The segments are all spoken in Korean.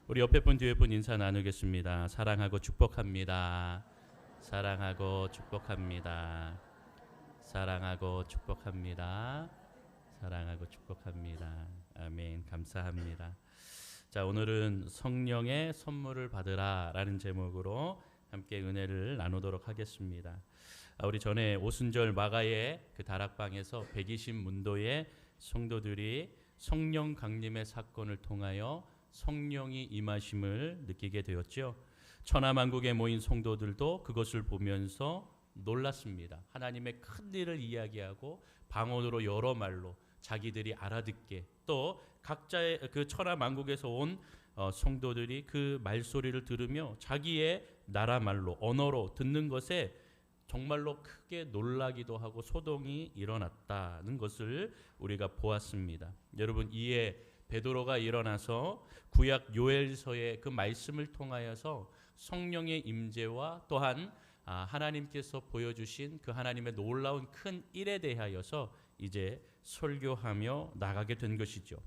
우리 옆에 분 뒤에 분 인사 나누겠습니다. 사랑하고 축복합니다. 사랑하고 축복합니다. 사랑하고 축복합니다. 사랑하고 축복합니다. 아멘. 감사합니다. 자, 오늘은 성령의 선물을 받으라 라는 제목으로 함께 은혜를 나누도록 하겠습니다. 우리 전에 오순절 마가의 그 다락방에서 120문도의 성도들이 성령 강림의 사건을 통하여 성령이 임하심을 느끼게 되었죠. 천하만국에 모인 성도들도 그것을 보면서 놀랐습니다. 하나님의 큰 일을 이야기하고 방언으로 여러 말로 자기들이 알아듣게, 또 각자의 그 천하만국에서 온 성도들이 그 말소리를 들으며 자기의 나라 말로 언어로 듣는 것에 정말로 크게 놀라기도 하고 소동이 일어났다는 것을 우리가 보았습니다. 여러분, 이에 베드로가 일어나서 구약 요엘서의 그 말씀을 통하여서 성령의 임재와 또한 하나님께서 보여주신 그 하나님의 놀라운 큰 일에 대하여서 이제 설교하며 나가게 된 것이죠.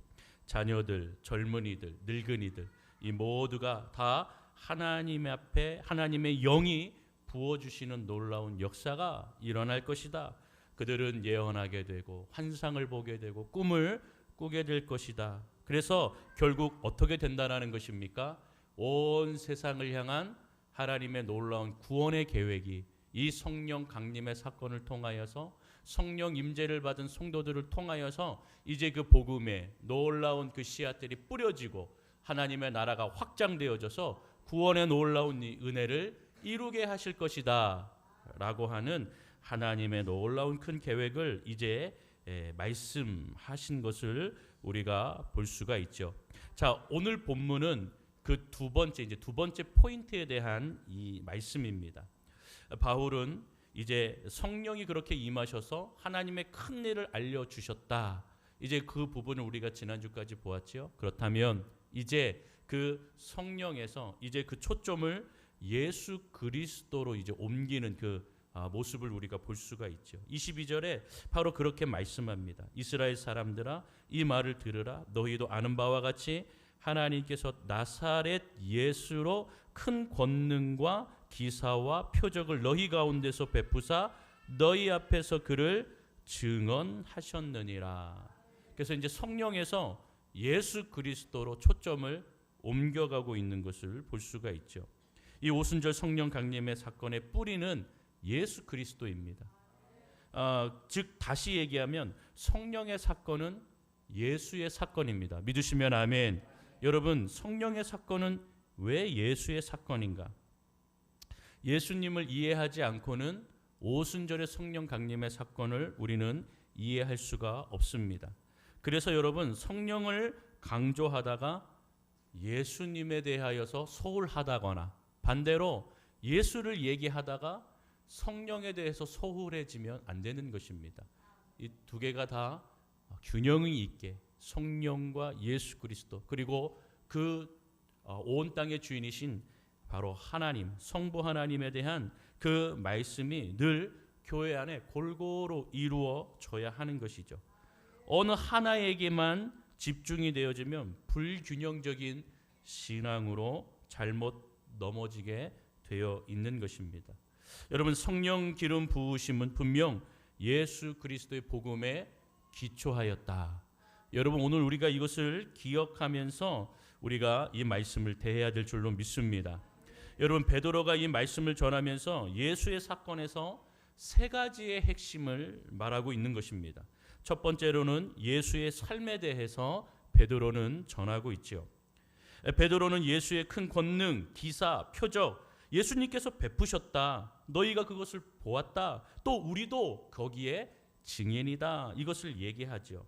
자녀들, 젊은이들, 늙은이들 이 모두가 다 하나님 앞에 하나님의 영이 부어주시는 놀라운 역사가 일어날 것이다. 그들은 예언하게 되고 환상을 보게 되고 꿈을 꾸게 될 것이다. 그래서 결국 어떻게 된다는 것입니까? 온 세상을 향한 하나님의 놀라운 구원의 계획이 이 성령 강림의 사건을 통하여서 성령 임재를 받은 성도들을 통하여서 이제 그 복음의 놀라운 그 씨앗들이 뿌려지고 하나님의 나라가 확장되어져서 구원의 놀라운 이 은혜를 이루게 하실 것이다 라고 하는 하나님의 놀라운 큰 계획을 이제 말씀하신 것을 우리가 볼 수가 있죠. 자, 오늘 본문은 그 두 번째 포인트에 대한 이 말씀입니다. 바울은 이제 성령이 그렇게 임하셔서 하나님의 큰 일을 알려주셨다. 이제 그 부분을 우리가 지난주까지 보았죠. 그렇다면 이제 그 성령에서 이제 그 초점을 예수 그리스도로 이제 옮기는 그 모습을 우리가 볼 수가 있죠. 22절에 바로 그렇게 말씀합니다. 이스라엘 사람들아, 이 말을 들으라. 너희도 아는 바와 같이 하나님께서 나사렛 예수로 큰 권능과 기사와 표적을 너희 가운데서 베푸사 너희 앞에서 그를 증언하셨느니라. 그래서 이제 성령에서 예수 그리스도로 초점을 옮겨가고 있는 것을 볼 수가 있죠. 이 오순절 성령 강림의 사건의 뿌리는 예수 그리스도입니다. 즉 다시 얘기하면 성령의 사건은 예수의 사건입니다. 믿으시면 아멘. 여러분, 성령의 사건은 왜 예수의 사건인가? 예수님을 이해하지 않고는 오순절의 성령 강림의 사건을 우리는 이해할 수가 없습니다. 그래서 여러분, 성령을 강조하다가 예수님에 대하여서 소홀하다거나 반대로 예수를 얘기하다가 성령에 대해서 소홀해지면 안 되는 것입니다. 이 두 개가 다 균형이 있게 성령과 예수 그리스도, 그리고 그 온 땅의 주인이신 바로 하나님, 성부 하나님에 대한 그 말씀이 늘 교회 안에 골고루 이루어져야 하는 것이죠. 어느 하나에게만 집중이 되어지면 불균형적인 신앙으로 잘못 넘어지게 되어 있는 것입니다. 여러분, 성령 기름 부으심은 분명 예수 그리스도의 복음에 기초하였다. 여러분, 오늘 우리가 이것을 기억하면서 우리가 이 말씀을 대해야 될 줄로 믿습니다. 여러분, 베드로가 이 말씀을 전하면서 예수의 사건에서 세 가지의 핵심을 말하고 있는 것입니다. 첫 번째로는 예수의 삶에 대해서 베드로는 전하고 있죠. 베드로는 예수의 큰 권능, 기사, 표적, 예수님께서 베푸셨다. 너희가 그것을 보았다. 또 우리도 거기에 증인이다. 이것을 얘기하죠.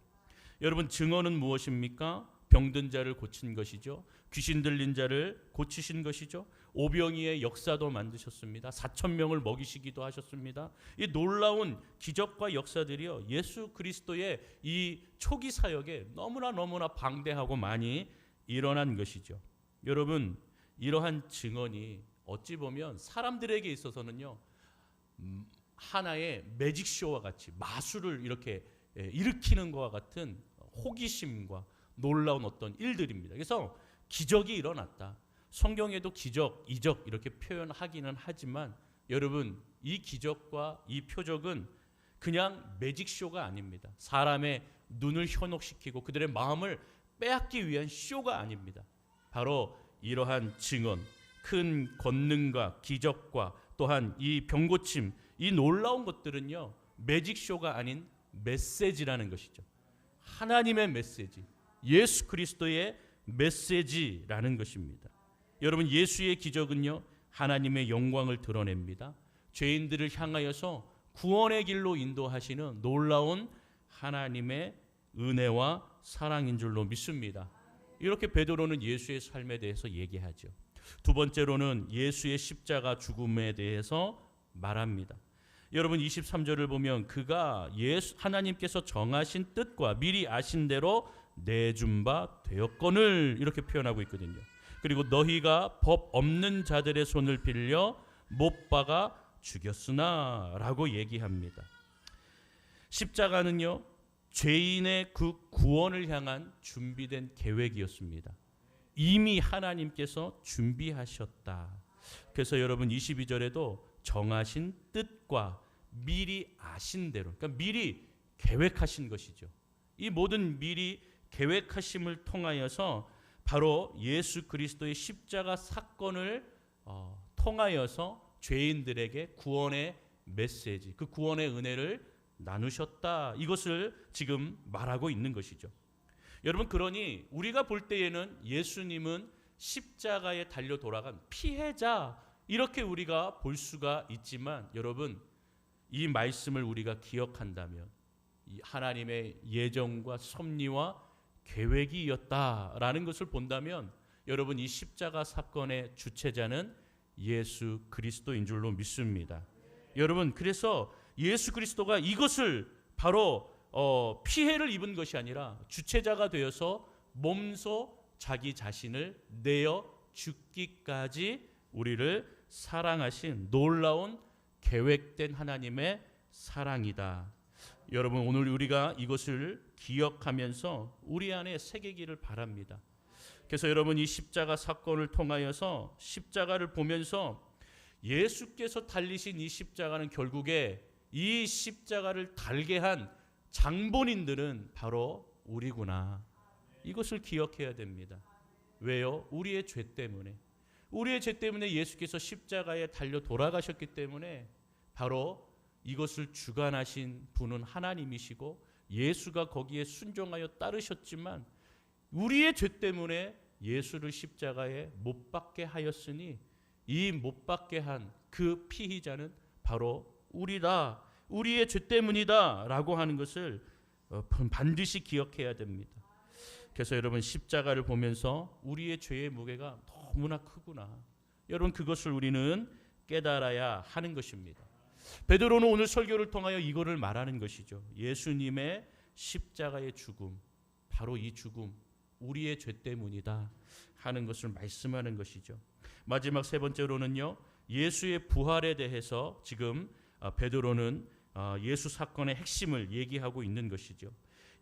여러분, 증언은 무엇입니까? 병든 자를 고친 것이죠. 귀신 들린 자를 고치신 것이죠. 오병이의 역사도 만드셨습니다. 4,000명을 먹이시기도 하셨습니다. 이 놀라운 기적과 역사들이요, 예수 그리스도의 이 초기 사역에 너무나 방대하고 많이 일어난 것이죠. 여러분, 이러한 증언이 어찌 보면 사람들에게 있어서는요, 하나의 매직쇼와 같이 마술을 이렇게 일으키는 것과 같은 호기심과 놀라운 어떤 일들입니다. 그래서 기적이 일어났다. 성경에도 기적, 이적 이렇게 표현하기는 하지만 여러분, 이 기적과 이 표적은 그냥 매직쇼가 아닙니다. 사람의 눈을 현혹시키고 그들의 마음을 빼앗기 위한 쇼가 아닙니다. 바로 이러한 증언, 큰 권능과 기적과 또한 이 병고침, 이 놀라운 것들은요, 매직쇼가 아닌 메시지라는 것이죠. 하나님의 메시지, 예수 그리스도의 메시지라는 것입니다. 여러분, 예수의 기적은요, 하나님의 영광을 드러냅니다. 죄인들을 향하여서 구원의 길로 인도하시는 놀라운 하나님의 은혜와 사랑인 줄로 믿습니다. 이렇게 베드로는 예수의 삶에 대해서 얘기하죠. 두 번째로는 예수의 십자가 죽음에 대해서 말합니다. 여러분, 23절을 보면 그가 하나님께서 정하신 뜻과 미리 아신 대로 내준 바 되었거늘 이렇게 표현하고 있거든요. 그리고 너희가 법 없는 자들의 손을 빌려 못 박아 죽였으나 라고 얘기합니다. 십자가는요, 죄인의 그 구원을 향한 준비된 계획이었습니다. 이미 하나님께서 준비하셨다. 그래서 여러분, 22절에도 정하신 뜻과 미리 아신 대로, 그러니까 미리 계획하신 것이죠. 이 모든 미리 계획하심을 통하여서 바로 예수 그리스도의 십자가 사건을 통하여서 죄인들에게 구원의 메시지, 그 구원의 은혜를 나누셨다. 이것을 지금 말하고 있는 것이죠. 여러분, 그러니 우리가 볼 때에는 예수님은 십자가에 달려 돌아간 피해자, 이렇게 우리가 볼 수가 있지만 여러분, 이 말씀을 우리가 기억한다면 이 하나님의 예정과 섭리와 계획이었다라는 것을 본다면 여러분, 이 십자가 사건의 주체자는 예수 그리스도인 줄로 믿습니다. 여러분, 그래서 예수 그리스도가 이것을 바로 피해를 입은 것이 아니라 주체자가 되어서 몸소 자기 자신을 내어 죽기까지 우리를 사랑하신 놀라운 계획된 하나님의 사랑이다. 여러분, 오늘 우리가 이것을 기억하면서 우리 안에 새기기를 바랍니다. 그래서 여러분, 이 십자가 사건을 통하여서 십자가를 보면서 예수께서 달리신 이 십자가는 결국에 이 십자가를 달게 한 장본인들은 바로 우리구나. 이것을 기억해야 됩니다. 왜요? 우리의 죄 때문에. 우리의 죄 때문에 예수께서 십자가에 달려 돌아가셨기 때문에 바로 이것을 주관하신 분은 하나님이시고 예수가 거기에 순종하여 따르셨지만 우리의 죄 때문에 예수를 십자가에 못 박게 하였으니 이 못 박게 한 그 피의자는 바로 우리다. 우리의 죄 때문이다 라고 하는 것을 반드시 기억해야 됩니다. 그래서 여러분, 십자가를 보면서 우리의 죄의 무게가 너무나 크구나. 여러분, 그것을 우리는 깨달아야 하는 것입니다. 베드로는 오늘 설교를 통하여 이거를 말하는 것이죠. 예수님의 십자가의 죽음, 바로 이 죽음 우리의 죄 때문이다 하는 것을 말씀하는 것이죠. 마지막 세 번째로는요, 예수의 부활에 대해서 지금 베드로는 예수 사건의 핵심을 얘기하고 있는 것이죠.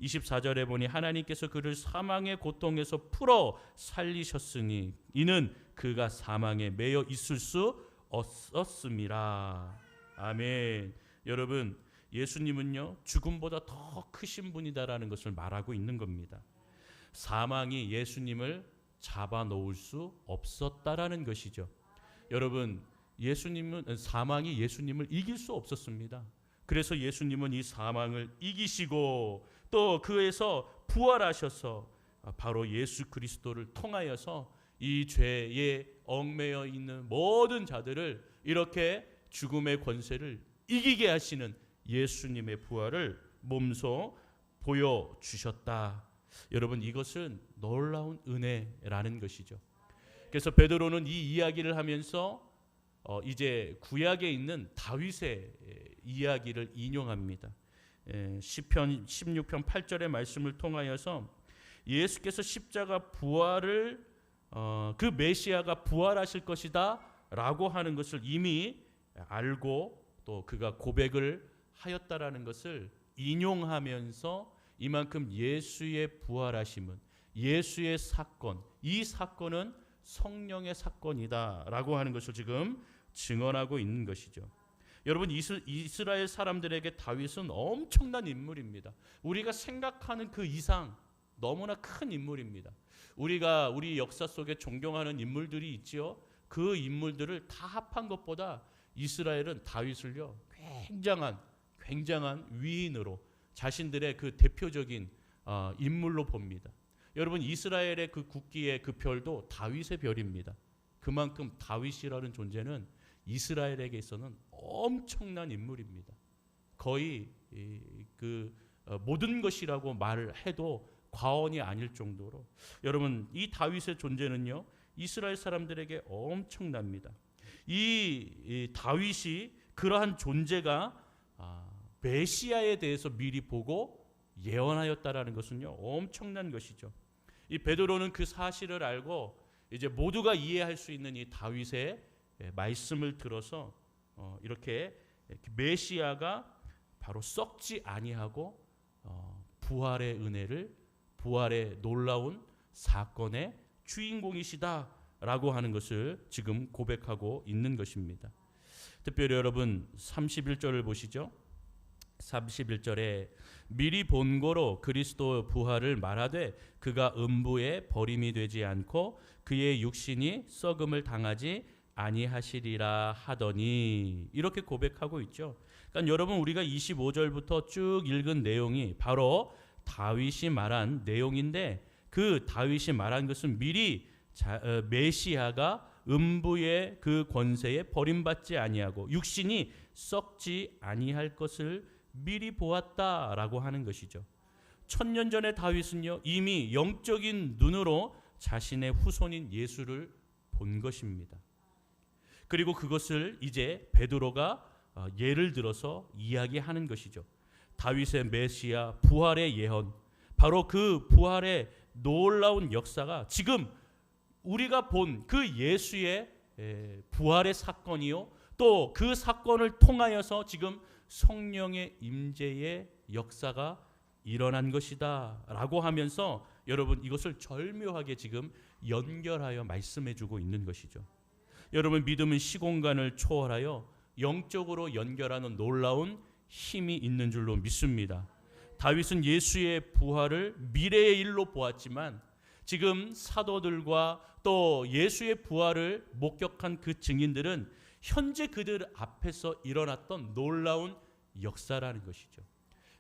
24절에 보니 하나님께서 그를 사망의 고통에서 풀어 살리셨으니 이는 그가 사망에 매여 있을 수 없었음이라. 아멘. 여러분, 예수님은요, 죽음보다 더 크신 분이다라는 것을 말하고 있는 겁니다. 사망이 예수님을 잡아놓을 수 없었다라는 것이죠. 여러분, 사망이 예수님을 이길 수 없었습니다. 그래서 예수님은 이 사망을 이기시고 또 그에서 부활하셔서 바로 예수 그리스도를 통하여서 이 죄에 얽매여 있는 모든 자들을 이렇게 죽음의 권세를 이기게 하시는 예수님의 부활을 몸소 보여주셨다. 여러분, 이것은 놀라운 은혜라는 것이죠. 그래서 베드로는 이 이야기를 하면서 이제 구약에 있는 다윗의 이야기를 인용합니다. 시편 16편 8절의 말씀을 통하여서 예수께서 십자가 부활을 그 메시아가 부활하실 것이다 라고 하는 것을 이미 알고 또 그가 고백을 하였다라는 것을 인용하면서 이만큼 예수의 부활하심은, 예수의 사건, 이 사건은 성령의 사건이다라고 하는 것을 지금 증언하고 있는 것이죠. 여러분, 이스라엘 사람들에게 다윗은 엄청난 인물입니다. 우리가 생각하는 그 이상 너무나 큰 인물입니다. 우리가 우리 역사 속에 존경하는 인물들이 있지요. 그 인물들을 다 합한 것보다 이스라엘은 다윗을요, 굉장한 위인으로 자신들의 그 대표적인 인물로 봅니다. 여러분, 이스라엘의 그 국기의 그 별도 다윗의 별입니다. 그만큼 다윗이라는 존재는 이스라엘에게 있어서는 엄청난 인물입니다. 거의 모든 것이라고 말을 해도 과언이 아닐 정도로, 여러분, 이 다윗의 존재는요, 이스라엘 사람들에게 엄청납니다. 이 다윗이 그러한 존재가 메시아에 대해서 미리 보고 예언하였다라는 것은요, 엄청난 것이죠. 이 베드로는 그 사실을 알고 이제 모두가 이해할 수 있는 이 다윗의 말씀을 들어서 이렇게 메시아가 바로 썩지 아니하고 부활의 은혜를, 부활의 놀라운 사건의 주인공이시다라고 하는 것을 지금 고백하고 있는 것입니다. 특별히 여러분 31절을 보시죠. 31절에 미리 본고로 그리스도 부활을 말하되 그가 음부에 버림이 되지 않고 그의 육신이 썩음을 당하지 아니하시리라 하더니, 이렇게 고백하고 있죠. 그러니까 여러분, 우리가 25절부터 쭉 읽은 내용이 바로 다윗이 말한 내용인데, 그 다윗이 말한 것은 미리 메시아가 음부의 그 권세에 버림받지 아니하고 육신이 썩지 아니할 것을 미리 보았다라고 하는 것이죠. 1000년 전의 다윗은요, 이미 영적인 눈으로 자신의 후손인 예수를 본 것입니다. 그리고 그것을 이제 베드로가 예를 들어서 이야기하는 것이죠. 다윗의 메시아 부활의 예언, 바로 그 부활의 놀라운 역사가 지금 우리가 본 그 예수의 부활의 사건이요, 또 그 사건을 통하여서 지금 성령의 임재의 역사가 일어난 것이다 라고 하면서, 여러분, 이것을 절묘하게 지금 연결하여 말씀해주고 있는 것이죠. 여러분, 믿음은 시공간을 초월하여 영적으로 연결하는 놀라운 힘이 있는 줄로 믿습니다. 다윗은 예수의 부활을 미래의 일로 보았지만 지금 사도들과 또 예수의 부활을 목격한 그 증인들은 현재 그들 앞에서 일어났던 놀라운 역사라는 것이죠.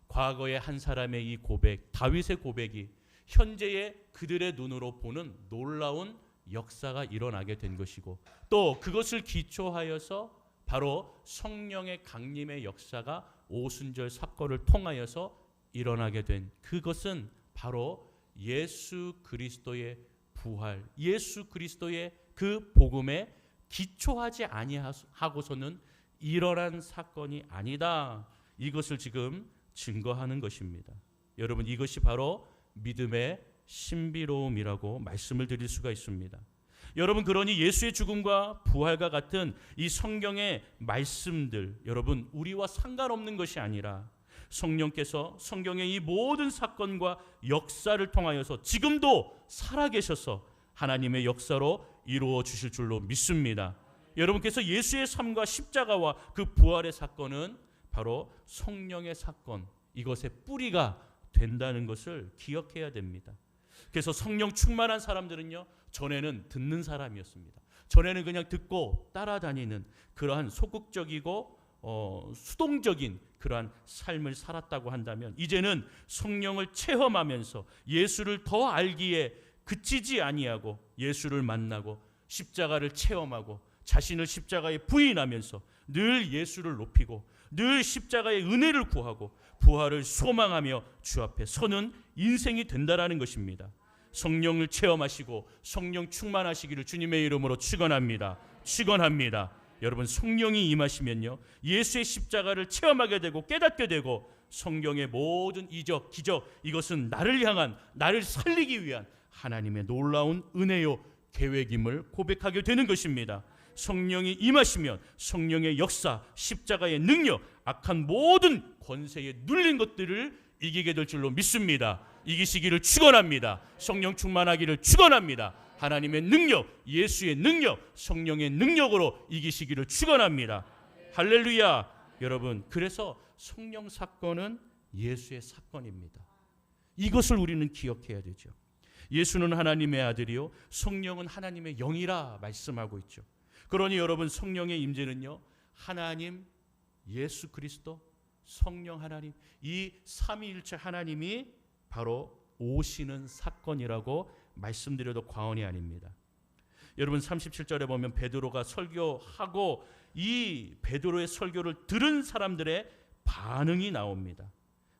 과거의 한 사람의 이 고백, 다윗의 고백이 현재의 그들의 눈으로 보는 놀라운 역사가 일어나게 된 것이고, 또 그것을 기초하여서 바로 성령의 강림의 역사가 오순절 사건을 통하여서 일어나게 된, 그것은 바로 예수 그리스도의 부활, 예수 그리스도의 그 복음에 기초하지 아니하고서는 일어난 사건이 아니다, 이것을 지금 증거하는 것입니다. 여러분, 이것이 바로 믿음의 신비로움이라고 말씀을 드릴 수가 있습니다. 여러분, 그러니 예수의 죽음과 부활과 같은 이 성경의 말씀들, 여러분, 우리와 상관없는 것이 아니라 성령께서 성경의 이 모든 사건과 역사를 통하여서 지금도 살아계셔서 하나님의 역사로 이루어 주실 줄로 믿습니다. 여러분께서 예수의 삶과 십자가와 그 부활의 사건은 바로 성령의 사건, 이것의 뿌리가 된다는 것을 기억해야 됩니다. 그래서 성령 충만한 사람들은요, 전에는 듣는 사람이었습니다. 전에는 그냥 듣고 따라다니는 그러한 소극적이고 수동적인 그러한 삶을 살았다고 한다면, 이제는 성령을 체험하면서 예수를 더 알기에 그치지 아니하고 예수를 만나고 십자가를 체험하고 자신을 십자가에 부인하면서 늘 예수를 높이고 늘 십자가의 은혜를 구하고 부활을 소망하며 주 앞에 서는 인생이 된다라는 것입니다. 성령을 체험하시고 성령 충만하시기를 주님의 이름으로 축원합니다. 축원합니다. 여러분, 성령이 임하시면요, 예수의 십자가를 체험하게 되고 깨닫게 되고 성경의 모든 이적, 기적, 이것은 나를 향한, 나를 살리기 위한 하나님의 놀라운 은혜요 계획임을 고백하게 되는 것입니다. 성령이 임하시면 성령의 역사, 십자가의 능력, 악한 모든 권세에 눌린 것들을 이기게 될 줄로 믿습니다. 이기시기를 축원합니다. 성령 충만하기를 축원합니다. 하나님의 능력, 예수의 능력, 성령의 능력으로 이기시기를 축원합니다. 할렐루야. 여러분, 그래서 성령 사건은 예수의 사건입니다. 이것을 우리는 기억해야 되죠. 예수는 하나님의 아들이요 성령은 하나님의 영이라 말씀하고 있죠. 그러니 여러분, 성령의 임재는요, 하나님, 예수 그리스도, 성령 하나님, 이 삼위일체 하나님이 바로 오시는 사건이라고 말씀드려도 과언이 아닙니다. 여러분, 37절에 보면 베드로가 설교하고 이 베드로의 설교를 들은 사람들의 반응이 나옵니다.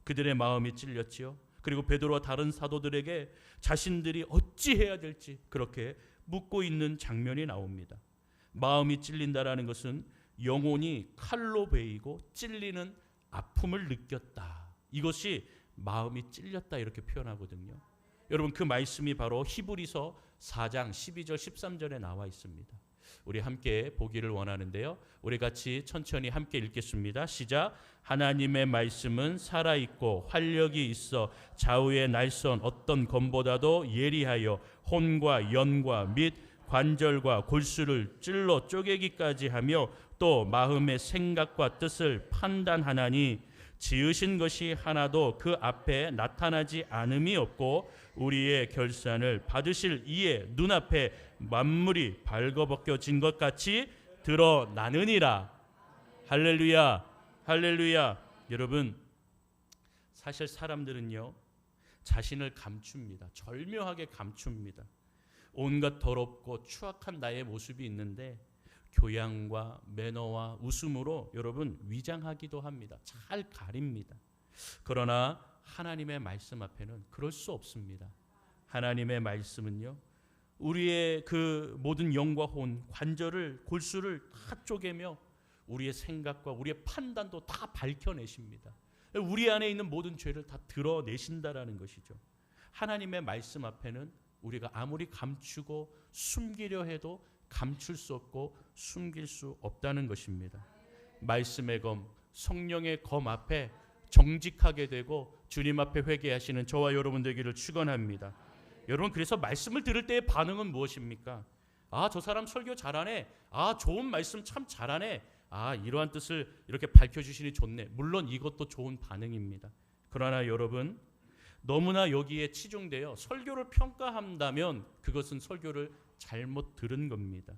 그들의 마음이 찔렸지요. 그리고 베드로와 다른 사도들에게 자신들이 어찌해야 될지 그렇게 묻고 있는 장면이 나옵니다. 마음이 찔린다라는 것은 영혼이 칼로 베이고 찔리는 아픔을 느꼈다. 이것이 마음이 찔렸다 이렇게 표현하거든요. 여러분, 그 말씀이 바로 히브리서 4장 12절 13절에 나와 있습니다. 우리 함께 보기를 원하는데요. 우리 같이 천천히 함께 읽겠습니다. 시작. 하나님의 말씀은 살아있고 활력이 있어 좌우의 날선 어떤 검보다도 예리하여 혼과 연과 및 관절과 골수를 찔러 쪼개기까지 하며 또 마음의 생각과 뜻을 판단하나니 지으신 것이 하나도 그 앞에 나타나지 않음이 없고 우리의 결산을 받으실 이의 눈앞에 만물이 발거벗겨진 것 같이 드러나느니라. 할렐루야, 할렐루야. 여러분, 사실 사람들은요 자신을 감춥니다. 절묘하게 감춥니다. 온갖 더럽고 추악한 나의 모습이 있는데 교양과 매너와 웃음으로 여러분 위장하기도 합니다. 잘 가립니다. 그러나 하나님의 말씀 앞에는 그럴 수 없습니다. 하나님의 말씀은요 우리의 그 모든 영과 혼, 관절을, 골수를 다 쪼개며 우리의 생각과 우리의 판단도 다 밝혀내십니다. 우리 안에 있는 모든 죄를 다 드러내신다라는 것이죠. 하나님의 말씀 앞에는 우리가 아무리 감추고 숨기려 해도 감출 수 없고 숨길 수 없다는 것입니다. 말씀의 검, 성령의 검 앞에 정직하게 되고 주님 앞에 회개하시는 저와 여러분 되기를 축원합니다. 여러분, 그래서 말씀을 들을 때의 반응은 무엇입니까? 아, 저 사람 설교 잘하네. 아, 좋은 말씀 참 잘하네. 아, 이러한 뜻을 이렇게 밝혀주시니 좋네. 물론 이것도 좋은 반응입니다. 그러나 여러분, 너무나 여기에 치중되어 설교를 평가한다면 그것은 설교를 잘못 들은 겁니다.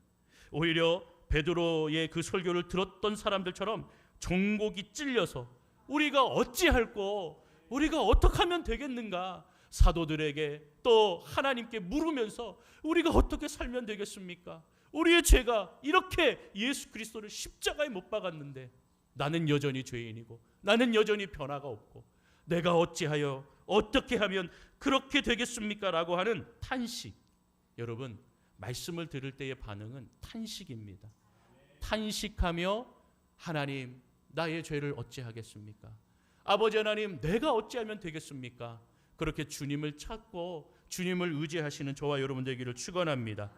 오히려 베드로의 그 설교를 들었던 사람들처럼 정곡이 찔려서 우리가 어찌할꼬, 우리가 어떻게 하면 되겠는가, 사도들에게 또 하나님께 물으면서 우리가 어떻게 살면 되겠습니까? 우리의 죄가 이렇게 예수 그리스도를 십자가에 못 박았는데 나는 여전히 죄인이고 나는 여전히 변화가 없고 내가 어찌하여 어떻게 하면 그렇게 되겠습니까? 라고 하는 탄식. 여러분, 말씀을 들을 때의 반응은 탄식입니다. 탄식하며 하나님, 나의 죄를 어찌하겠습니까? 아버지 하나님, 내가 어찌하면 되겠습니까? 그렇게 주님을 찾고 주님을 의지하시는 저와 여러분 되기를 축원합니다.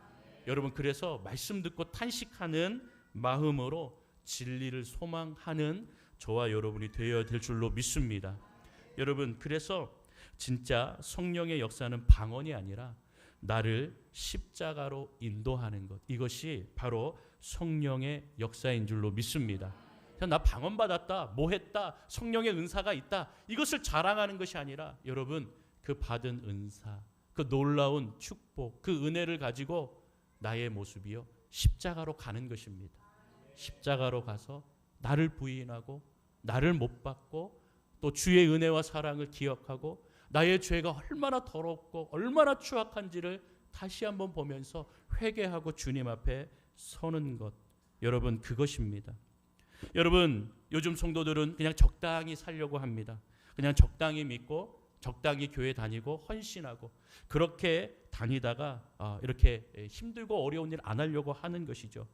여러분, 그래서 말씀 듣고 탄식하는 마음으로 진리를 소망하는 저와 여러분이 되어야 될 줄로 믿습니다. 여러분, 그래서 진짜 성령의 역사는 방언이 아니라 나를 십자가로 인도하는 것, 이것이 바로 성령의 역사인 줄로 믿습니다. 나 방언 받았다, 뭐 했다, 성령의 은사가 있다, 이것을 자랑하는 것이 아니라 여러분, 그 받은 은사, 그 놀라운 축복, 그 은혜를 가지고 나의 모습이요 십자가로 가는 것입니다. 십자가로 가서 나를 부인하고 나를 못 받고 또 주의 은혜와 사랑을 기억하고 나의 죄가 얼마나 더럽고 얼마나 추악한지를 다시 한번 보면서 회개하고 주님 앞에 서는 것, 여러분, 그것입니다. 여러분, 요즘 성도들은 그냥 적당히 살려고 합니다. 그냥 적당히 믿고 적당히 교회 다니고 헌신하고 그렇게 다니다가 이렇게 힘들고 어려운 일 안 하려고 하는 것이죠.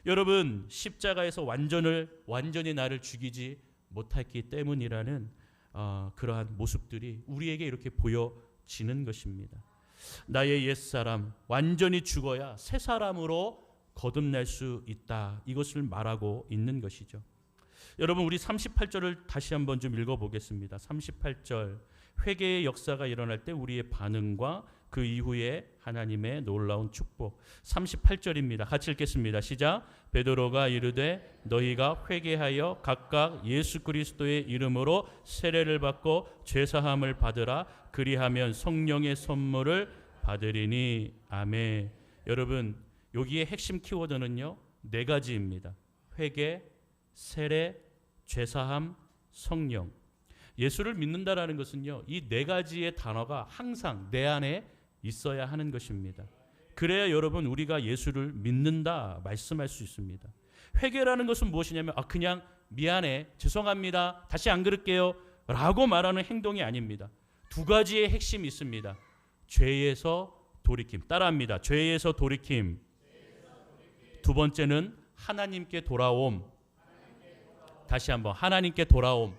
여러분, 십자가에서 완전히 나를 죽이지 못했기 때문이라는 그러한 모습들이 우리에게 이렇게 보여지는 것입니다. 나의 옛사람 완전히 죽어야 새 사람으로 거듭날 수 있다, 이것을 말하고 있는 것이죠. 여러분, 우리 38절을 다시 한번 좀 읽어보겠습니다. 38절 회개의 역사가 일어날 때 우리의 반응과 그 이후에 하나님의 놀라운 축복. 38절입니다. 같이 읽겠습니다. 시작. 베드로가 이르되 너희가 회개하여 각각 예수 그리스도의 이름으로 세례를 받고 죄사함을 받으라. 그리하면 성령의 선물을 받으리니. 아멘. 여러분, 여기에 핵심 키워드는요 4가지입니다. 회개, 세례, 죄사함, 성령. 예수를 믿는다라는 것은요 이 4가지의 단어가 항상 내 안에 있어야 하는 것입니다. 그래야 여러분 우리가 예수를 믿는다 말씀할 수 있습니다. 회개라는 것은 무엇이냐면 그냥 미안해, 죄송합니다, 다시 안 그럴게요 라고 말하는 행동이 아닙니다. 2가지의 핵심이 있습니다. 죄에서 돌이킴. 따라합니다. 죄에서 돌이킴. 2번째는 하나님께 돌아옴. 다시 한번 하나님께 돌아옴.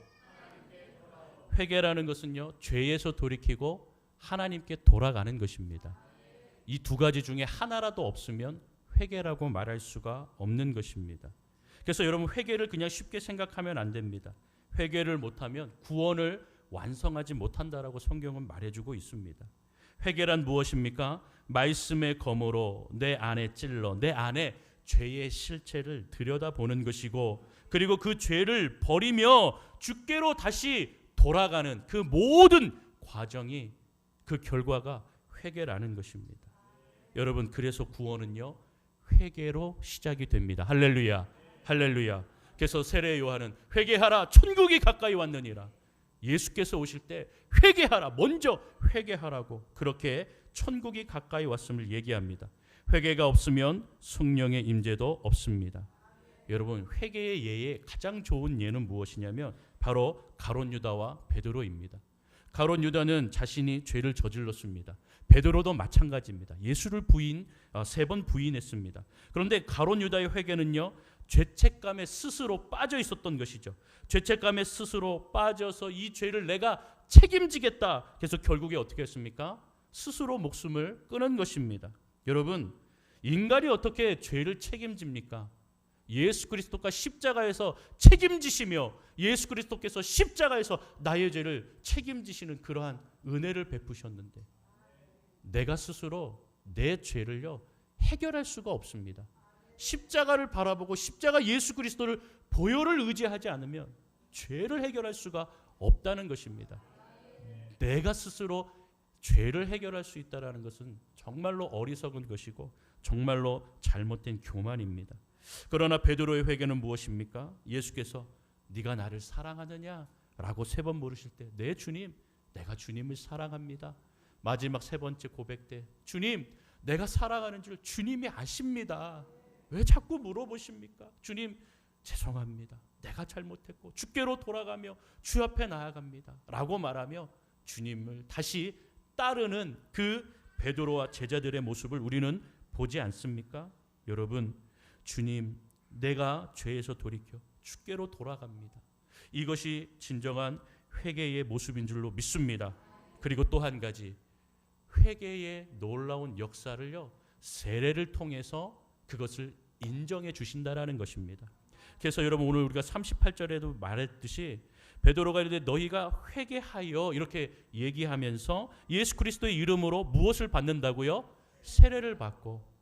회개라는 것은요 죄에서 돌이키고 하나님께 돌아가는 것입니다. 이 2가지 중에 하나라도 없으면 회개라고 말할 수가 없는 것입니다. 그래서 여러분 회개를 그냥 쉽게 생각하면 안 됩니다. 회개를 못하면 구원을 완성하지 못한다라고 성경은 말해주고 있습니다. 회개란 무엇입니까? 말씀의 검으로 내 안에 찔러 내 안에 죄의 실체를 들여다보는 것이고, 그리고 그 죄를 버리며 주께로 다시 돌아가는 그 모든 과정이, 그 결과가 회개라는 것입니다. 여러분, 그래서 구원은요 회개로 시작이 됩니다. 할렐루야, 할렐루야. 그래서 세례 요한은 회개하라, 천국이 가까이 왔느니라. 예수께서 오실 때 회개하라, 먼저 회개하라고 그렇게 천국이 가까이 왔음을 얘기합니다. 회개가 없으면 성령의 임재도 없습니다. 여러분, 회개의 예의 가장 좋은 예는 무엇이냐면 바로 가룟 유다와 베드로입니다. 가룟 유다는 자신이 죄를 저질렀습니다. 베드로도 마찬가지입니다. 예수를 3번 부인했습니다. 그런데 가룟 유다의 회개는요 죄책감에 스스로 빠져 있었던 것이죠. 죄책감에 스스로 빠져서 이 죄를 내가 책임지겠다. 그래서 결국에 어떻게 했습니까? 스스로 목숨을 끊은 것입니다. 여러분, 인간이 어떻게 죄를 책임집니까? 예수 그리스도가 십자가에서 책임지시며 예수 그리스도께서 십자가에서 나의 죄를 책임지시는 그러한 은혜를 베푸셨는데 내가 스스로 내 죄를요 해결할 수가 없습니다. 십자가를 바라보고 십자가 예수 그리스도를 보혈을 의지하지 않으면 죄를 해결할 수가 없다는 것입니다. 내가 스스로 죄를 해결할 수 있다는 것은 정말로 어리석은 것이고 정말로 잘못된 교만입니다. 그러나 베드로의 회개는 무엇입니까? 예수께서 네가 나를 사랑하느냐? 라고 3번 물으실 때 네 주님, 내가 주님을 사랑합니다. 마지막 3번째 고백 때 주님, 내가 사랑하는 줄 주님이 아십니다. 왜 자꾸 물어보십니까? 주님, 죄송합니다. 내가 잘못했고 주께로 돌아가며 주 앞에 나아갑니다. 라고 말하며 주님을 다시 따르는 그 베드로와 제자들의 모습을 우리는 보지 않습니까? 여러분, 주님, 내가 죄에서 돌이켜 주께로 돌아갑니다. 이것이 진정한 회개의 모습인 줄로 믿습니다. 그리고 또 한 가지, 회개의 놀라운 역사를요 세례를 통해서 그것을 인정해 주신다라는 것입니다. 그래서 여러분, 오늘 우리가 38절에도 말했듯이 베드로가 이르되 너희가 회개하여 이렇게 얘기하면서 예수 그리스도의 이름으로 무엇을 받는다고요? 세례를 받고.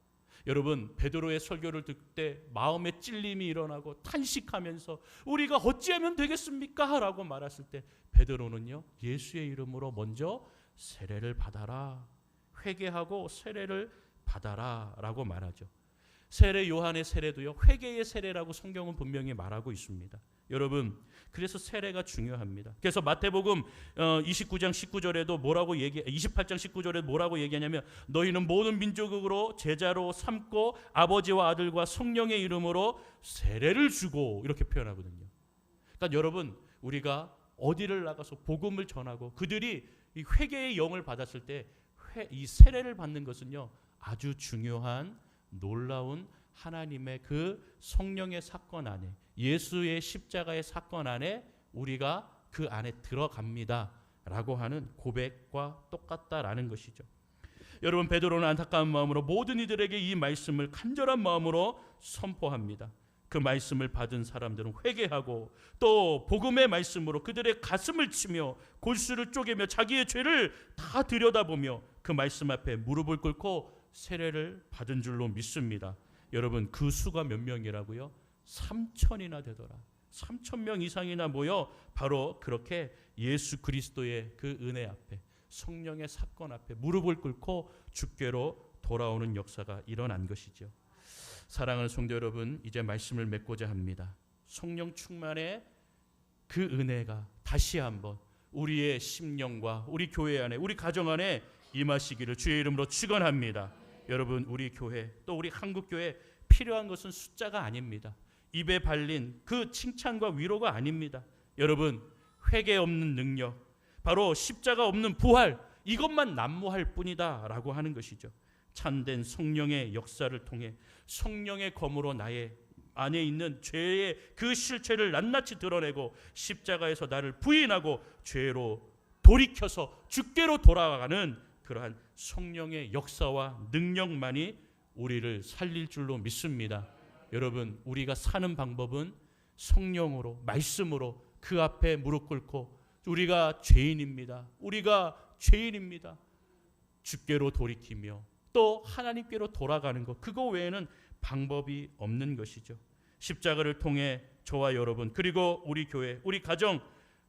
여러분, 베드로의 설교를 듣을 때 마음에 찔림이 일어나고 탄식하면서 우리가 어찌하면 되겠습니까? 라고 말했을 때 베드로는요 예수의 이름으로 먼저 세례를 받아라, 회개하고 세례를 받아라 라고 말하죠. 세례 요한의 세례도요 회개의 세례라고 성경은 분명히 말하고 있습니다. 여러분, 그래서 세례가 중요합니다. 그래서 마태복음 29장 19절에도 28장 19절에 뭐라고 얘기하냐면 너희는 모든 민족으로 제자로 삼고 아버지와 아들과 성령의 이름으로 세례를 주고 이렇게 표현하거든요. 그러니까 여러분, 우리가 어디를 나가서 복음을 전하고 그들이 이 회개의 영을 받았을 때 이 세례를 받는 것은요 아주 중요한 놀라운 하나님의 그 성령의 사건 안에, 예수의 십자가의 사건 안에 우리가 그 안에 들어갑니다 라고 하는 고백과 똑같다라는 것이죠. 여러분, 베드로는 안타까운 마음으로 모든 이들에게 이 말씀을 간절한 마음으로 선포합니다. 그 말씀을 받은 사람들은 회개하고 또 복음의 말씀으로 그들의 가슴을 치며 골수를 쪼개며 자기의 죄를 다 들여다보며 그 말씀 앞에 무릎을 꿇고 세례를 받은 줄로 믿습니다. 여러분, 그 수가 몇 명이라고요? 3,000이나 되더라. 3,000명 이상이나 모여 바로 그렇게 예수 그리스도의 그 은혜 앞에, 성령의 사건 앞에 무릎을 꿇고 주께로 돌아오는 역사가 일어난 것이죠. 사랑하는 성도 여러분, 이제 말씀을 맺고자 합니다. 성령 충만의 그 은혜가 다시 한번 우리의 심령과 우리 교회 안에, 우리 가정 안에 임하시기를 주의 이름으로 축원합니다. 여러분, 우리 교회, 또 우리 한국교회 필요한 것은 숫자가 아닙니다. 입에 발린 그 칭찬과 위로가 아닙니다. 여러분, 회개 없는 능력, 바로 십자가 없는 부활, 이것만 난무할 뿐이다 라고 하는 것이죠. 참된 성령의 역사를 통해 성령의 검으로 나의 안에 있는 죄의 그 실체를 낱낱이 드러내고 십자가에서 나를 부인하고 죄로 돌이켜서 주께로 돌아가는 그러한 성령의 역사와 능력만이 우리를 살릴 줄로 믿습니다. 여러분, 우리가 사는 방법은 성령으로, 말씀으로 그 앞에 무릎 꿇고 우리가 죄인입니다. 우리가 죄인입니다. 주께로 돌이키며 또 하나님께로 돌아가는 것, 그거 외에는 방법이 없는 것이죠. 십자가를 통해 저와 여러분, 그리고 우리 교회, 우리 가정,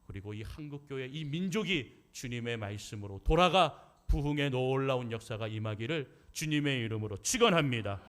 그리고 이 한국교회, 이 민족이 주님의 말씀으로 돌아가 부흥의 놀라운 역사가 임하기를 주님의 이름으로 축원합니다.